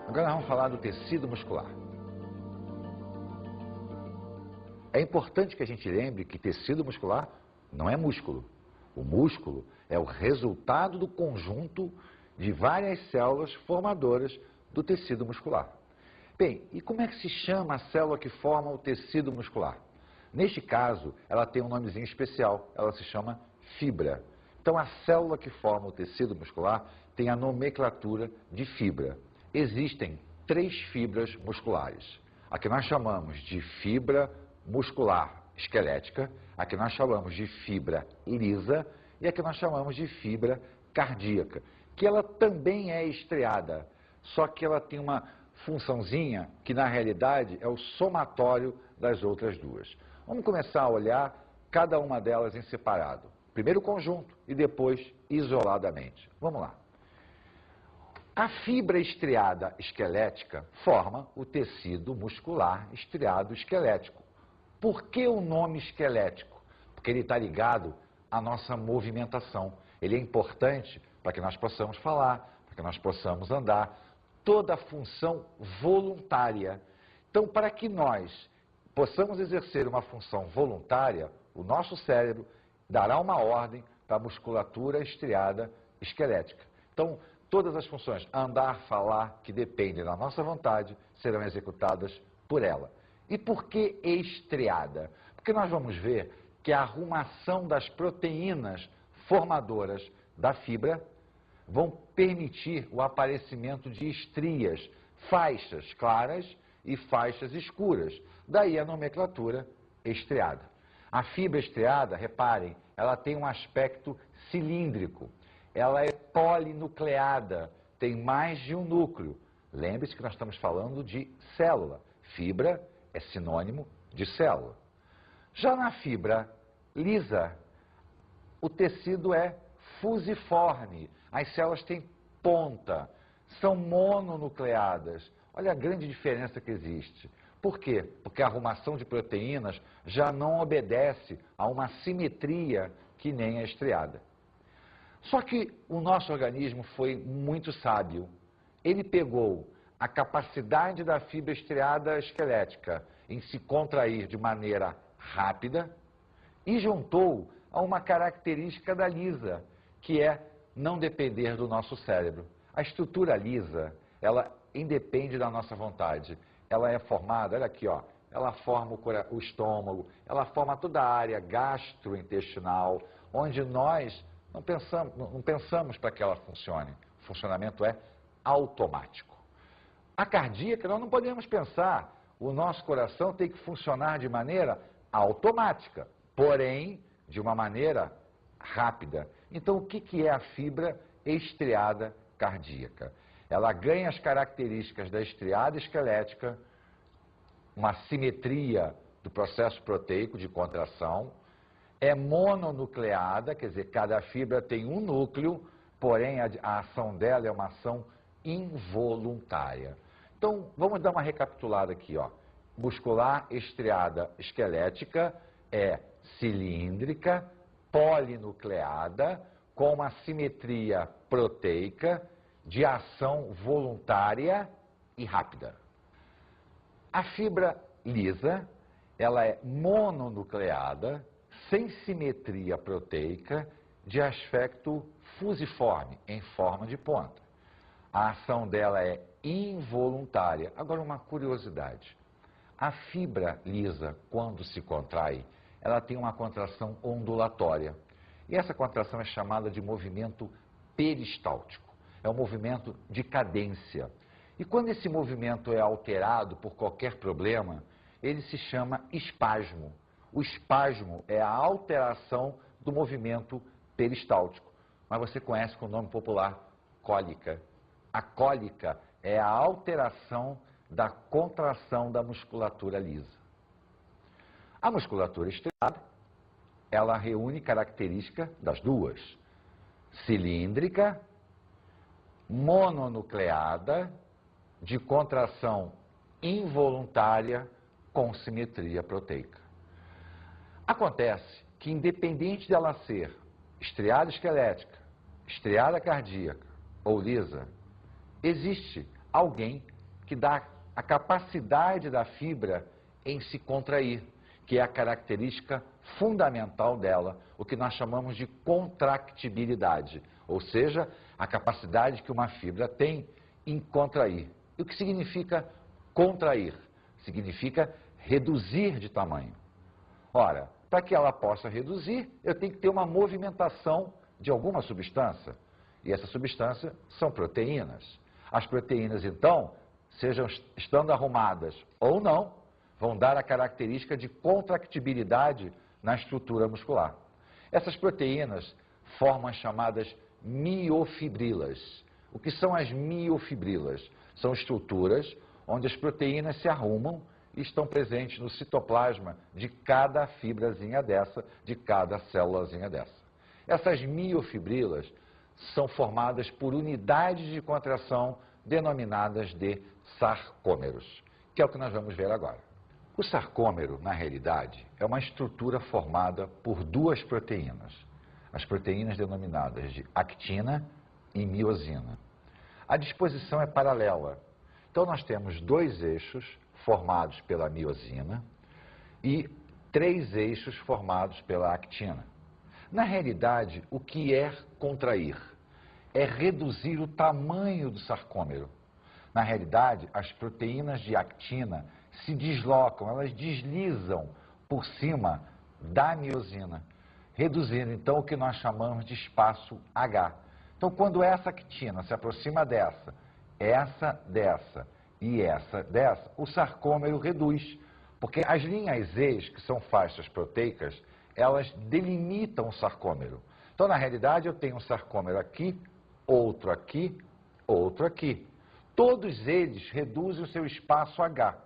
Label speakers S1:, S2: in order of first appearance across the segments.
S1: Agora nós vamos falar do tecido muscular. É importante que a gente lembre que tecido muscular não é músculo. O músculo é o resultado do conjunto de várias células formadoras do tecido muscular. Bem, e como é que se chama a célula que forma o tecido muscular? Neste caso, ela tem um nomezinho especial, ela se chama fibra. Então, a célula que forma o tecido muscular tem a nomenclatura de fibra. Existem 3 fibras musculares. A que nós chamamos de fibra muscular esquelética, a que nós chamamos de fibra lisa e a que nós chamamos de fibra cardíaca, que ela também é estriada, só que ela tem uma funçãozinha que na realidade é o somatório das outras duas. Vamos começar a olhar cada uma delas em separado. Primeiro o conjunto e depois isoladamente. Vamos lá. A fibra estriada esquelética forma o tecido muscular estriado esquelético. Por que o nome esquelético? Porque ele está ligado à nossa movimentação. Ele é importante para que nós possamos falar, para que nós possamos andar, toda a função voluntária. Então, para que nós possamos exercer uma função voluntária, o nosso cérebro dará uma ordem para a musculatura estriada esquelética. Então, todas as funções, andar, falar, que dependem da nossa vontade, serão executadas por ela. E por que estriada? Porque nós vamos ver que a arrumação das proteínas formadoras da fibra vão permitir o aparecimento de estrias, faixas claras e faixas escuras. Daí a nomenclatura estriada. A fibra estriada, reparem, ela tem um aspecto cilíndrico. Ela é polinucleada, tem mais de um núcleo. Lembre-se que nós estamos falando de célula. Fibra é sinônimo de célula. Já na fibra lisa, o tecido é fusiforme. As células têm ponta, são mononucleadas. Olha a grande diferença que existe. Por quê? Porque a arrumação de proteínas já não obedece a uma simetria que nem a estriada. Só que o nosso organismo foi muito sábio. Ele pegou a capacidade da fibra estriada esquelética em se contrair de maneira rápida e juntou a uma característica da lisa, que é não depender do nosso cérebro. A estrutura lisa, ela independe da nossa vontade. Ela é formada, olha aqui, ó, ela forma o estômago, ela forma toda a área gastrointestinal, onde nós não pensamos para que ela funcione. O funcionamento é automático. A cardíaca, nós não podemos pensar. O nosso coração tem que funcionar de maneira automática, porém, de uma maneira rápida. Então, o que é a fibra estriada cardíaca? Ela ganha as características da estriada esquelética, uma simetria do processo proteico de contração, é mononucleada, quer dizer, cada fibra tem um núcleo, porém a ação dela é uma ação involuntária. Então, vamos dar uma recapitulada aqui, ó. Muscular estriada esquelética é cilíndrica, polinucleada, com uma simetria proteica, de ação voluntária e rápida. A fibra lisa, ela é mononucleada, sem simetria proteica, de aspecto fusiforme, em forma de ponta. A ação dela é involuntária. Agora, uma curiosidade. A fibra lisa, quando se contrai, ela tem uma contração ondulatória. E essa contração é chamada de movimento peristáltico. É um movimento de cadência. E quando esse movimento é alterado por qualquer problema, ele se chama espasmo. O espasmo é a alteração do movimento peristáltico. Mas você conhece com o nome popular cólica. A cólica é a alteração da contração da musculatura lisa. A musculatura estriada, ela reúne características das duas: cilíndrica, mononucleada, de contração involuntária com simetria proteica. Acontece que, independente dela ser estriada esquelética, estriada cardíaca ou lisa, existe alguém que dá a capacidade da fibra em se contrair, que é a característica fundamental dela, o que nós chamamos de contractibilidade, ou seja, a capacidade que uma fibra tem em contrair. E o que significa contrair? Significa reduzir de tamanho. Ora, para que ela possa reduzir, eu tenho que ter uma movimentação de alguma substância. E essa substância são proteínas. As proteínas, então, estando arrumadas ou não, vão dar a característica de contractibilidade na estrutura muscular. Essas proteínas formam as chamadas miofibrilas. O que são as miofibrilas? São estruturas onde as proteínas se arrumam e estão presentes no citoplasma de cada fibrazinha dessa, de cada célulazinha dessa. Essas miofibrilas são formadas por unidades de contração denominadas de sarcômeros, que é o que nós vamos ver agora. O sarcômero, na realidade, é uma estrutura formada por duas proteínas, as proteínas denominadas de actina e miosina. A disposição é paralela. Então, nós temos dois eixos formados pela miosina e três eixos formados pela actina. Na realidade, o que é contrair? É reduzir o tamanho do sarcômero. Na realidade, as proteínas de actina se deslocam, elas deslizam por cima da miosina, reduzindo então o que nós chamamos de espaço H. Então, quando essa actina se aproxima dessa e essa dessa, o sarcômero reduz, porque as linhas E's, que são faixas proteicas, elas delimitam o sarcômero. Então, na realidade, eu tenho um sarcômero aqui, outro aqui, outro aqui. Todos eles reduzem o seu espaço H.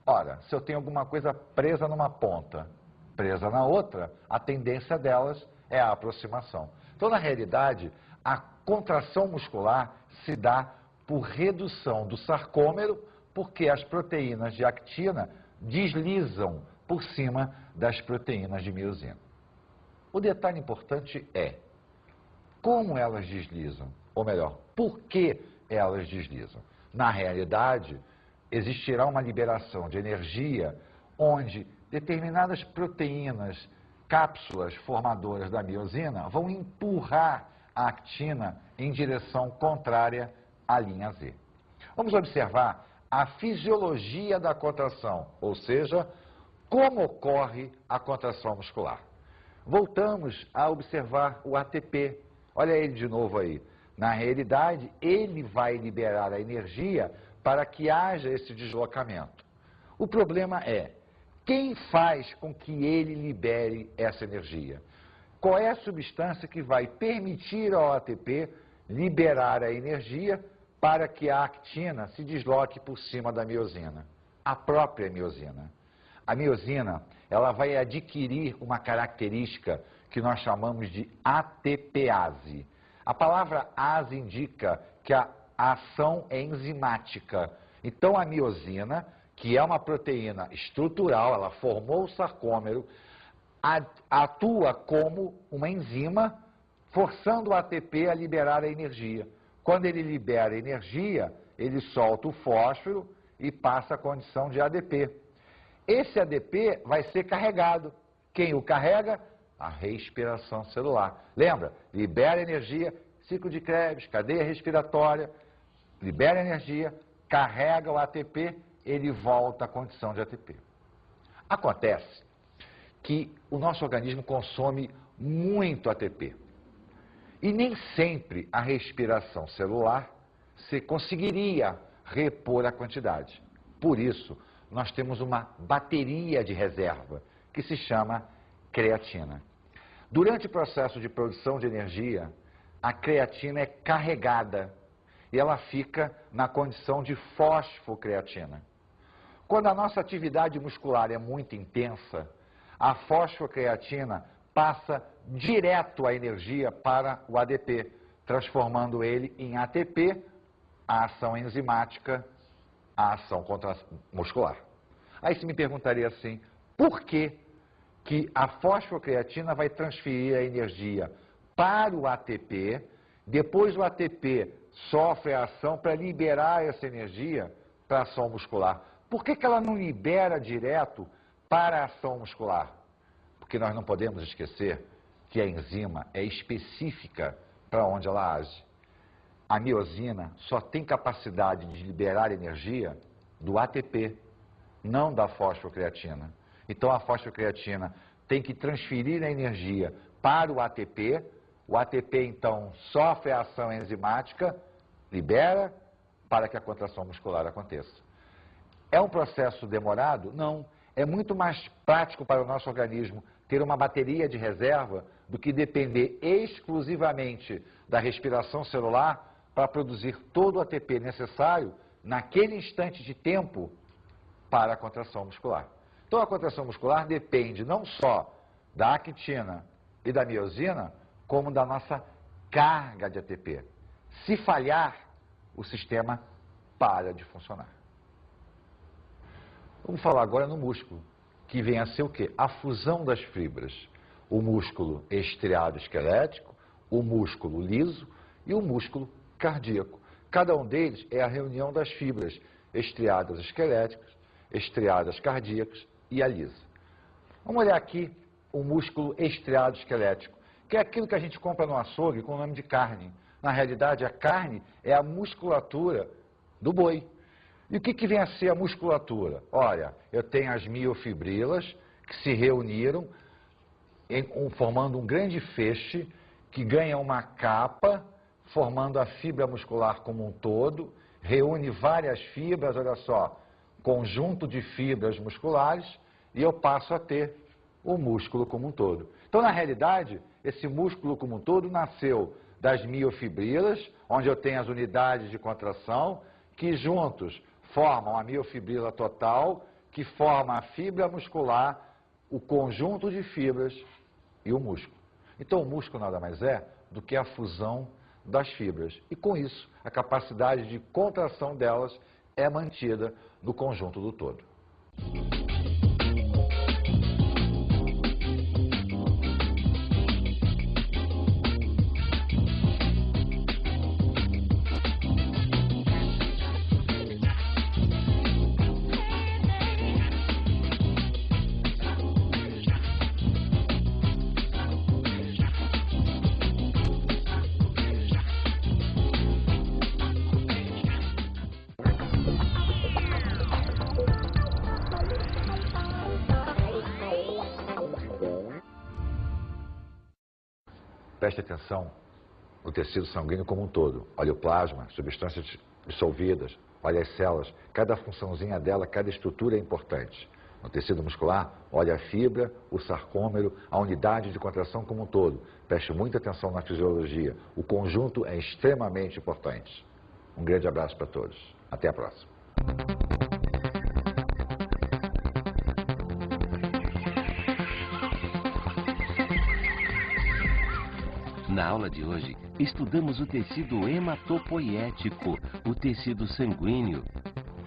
S1: Ora, se eu tenho alguma coisa presa numa ponta, presa na outra, a tendência delas é a aproximação. Então, na realidade, a contração muscular se dá por redução do sarcômero, porque as proteínas de actina deslizam por cima das proteínas de miosina. O detalhe importante é como elas deslizam, ou melhor, por que elas deslizam. Na realidade, existirá uma liberação de energia onde determinadas proteínas, cápsulas formadoras da miosina, vão empurrar a actina em direção contrária à linha Z. Vamos observar a fisiologia da contração, ou seja, como ocorre a contração muscular. Voltamos a observar o ATP. Olha ele de novo aí. Na realidade, ele vai liberar a energia para que haja esse deslocamento. O problema é, quem faz com que ele libere essa energia? Qual é a substância que vai permitir ao ATP liberar a energia para que a actina se desloque por cima da miosina? A própria miosina. A miosina, ela vai adquirir uma característica que nós chamamos de ATPase. A palavra ase indica que a ação é enzimática. Então, a miosina, que é uma proteína estrutural, ela formou o sarcômero, atua como uma enzima, forçando o ATP a liberar a energia. Quando ele libera a energia, ele solta o fósforo e passa a condição de ADP. Esse ADP vai ser carregado. Quem o carrega? A respiração celular. Lembra? Libera energia, ciclo de Krebs, cadeia respiratória, libera energia, carrega o ATP, ele volta à condição de ATP. Acontece que o nosso organismo consome muito ATP. E nem sempre a respiração celular se conseguiria repor a quantidade. Por isso, nós temos uma bateria de reserva, que se chama creatina. Durante o processo de produção de energia, a creatina é carregada e ela fica na condição de fosfocreatina. Quando a nossa atividade muscular é muito intensa, a fosfocreatina passa direto a energia para o ADP, transformando ele em ATP, a ação enzimática, a ação muscular. Aí você me perguntaria assim, por que a fosfocreatina vai transferir a energia para o ATP, depois o ATP sofre a ação para liberar essa energia para a ação muscular. Por que ela não libera direto para a ação muscular? Porque nós não podemos esquecer que a enzima é específica para onde ela age. A miosina só tem capacidade de liberar energia do ATP, não da fosfocreatina. Então a fosfocreatina tem que transferir a energia para o ATP então sofre a ação enzimática, libera para que a contração muscular aconteça. É um processo demorado? Não. É muito mais prático para o nosso organismo ter uma bateria de reserva do que depender exclusivamente da respiração celular para produzir todo o ATP necessário naquele instante de tempo para a contração muscular. Então a contração muscular depende não só da actina e da miosina, como da nossa carga de ATP. Se falhar, o sistema para de funcionar. Vamos falar agora no músculo, que vem a ser o quê? A fusão das fibras. O músculo estriado esquelético, o músculo liso e o músculo cardíaco. Cada um deles é a reunião das fibras estriadas esqueléticas, estriadas cardíacas e a lisa. Vamos olhar aqui o músculo estriado esquelético, que é aquilo que a gente compra no açougue com o nome de carne. Na realidade, a carne é a musculatura do boi. E o que vem a ser a musculatura? Olha, eu tenho as miofibrilas que se reuniram formando um grande feixe que ganha uma capa, formando a fibra muscular como um todo, reúne várias fibras, olha só, conjunto de fibras musculares, e eu passo a ter o músculo como um todo. Então, na realidade, esse músculo como um todo nasceu das miofibrilas, onde eu tenho as unidades de contração, que juntos formam a miofibrila total, que forma a fibra muscular, o conjunto de fibras e o músculo. Então, o músculo nada mais é do que a fusão das fibras. E, com isso, a capacidade de contração delas é mantida no conjunto do todo. Preste atenção no tecido sanguíneo como um todo. Olha o plasma, substâncias dissolvidas, olha as células, cada funçãozinha dela, cada estrutura é importante. No tecido muscular, olha a fibra, o sarcômero, a unidade de contração como um todo. Preste muita atenção na fisiologia. O conjunto é extremamente importante. Um grande abraço para todos. Até a próxima.
S2: Na aula de hoje, estudamos o tecido hematopoiético, o tecido sanguíneo.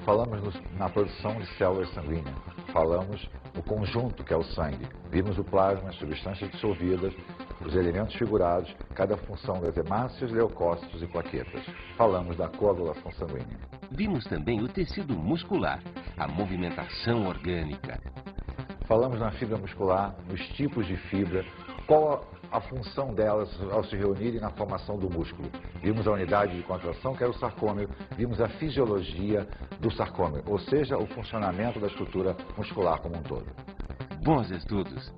S1: Falamos na produção de células sanguíneas. Falamos no conjunto, que é o sangue. Vimos o plasma, as substâncias dissolvidas, os elementos figurados, cada função das hemácias, leucócitos e plaquetas. Falamos da coagulação sanguínea.
S2: Vimos também o tecido muscular, a movimentação orgânica.
S1: Falamos na fibra muscular, nos tipos de fibra, qual a função delas ao se reunirem na formação do músculo. Vimos a unidade de contração, que era o sarcômero, vimos a fisiologia do sarcômero, ou seja, o funcionamento da estrutura muscular como um todo.
S2: Bons estudos!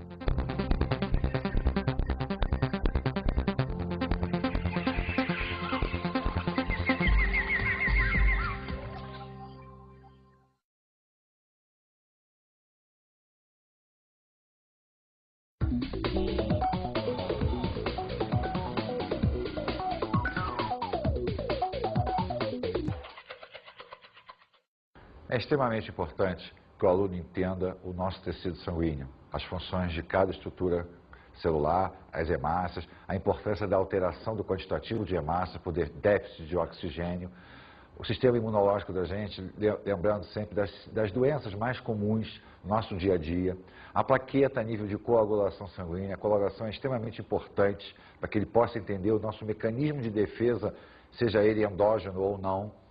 S1: É extremamente importante que o aluno entenda o nosso tecido sanguíneo, as funções de cada estrutura celular, as hemácias, a importância da alteração do quantitativo de hemácia por déficit de oxigênio, o sistema imunológico da gente, lembrando sempre das doenças mais comuns no nosso dia a dia, a plaqueta a nível de coagulação sanguínea. A coagulação é extremamente importante para que ele possa entender o nosso mecanismo de defesa, seja ele endógeno ou não.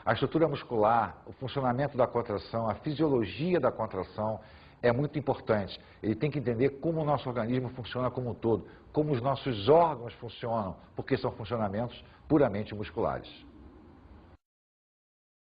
S1: A estrutura muscular, o funcionamento da contração, a fisiologia da contração é muito importante. Ele tem que entender como o nosso organismo funciona como um todo, como os nossos órgãos funcionam, porque são funcionamentos puramente musculares.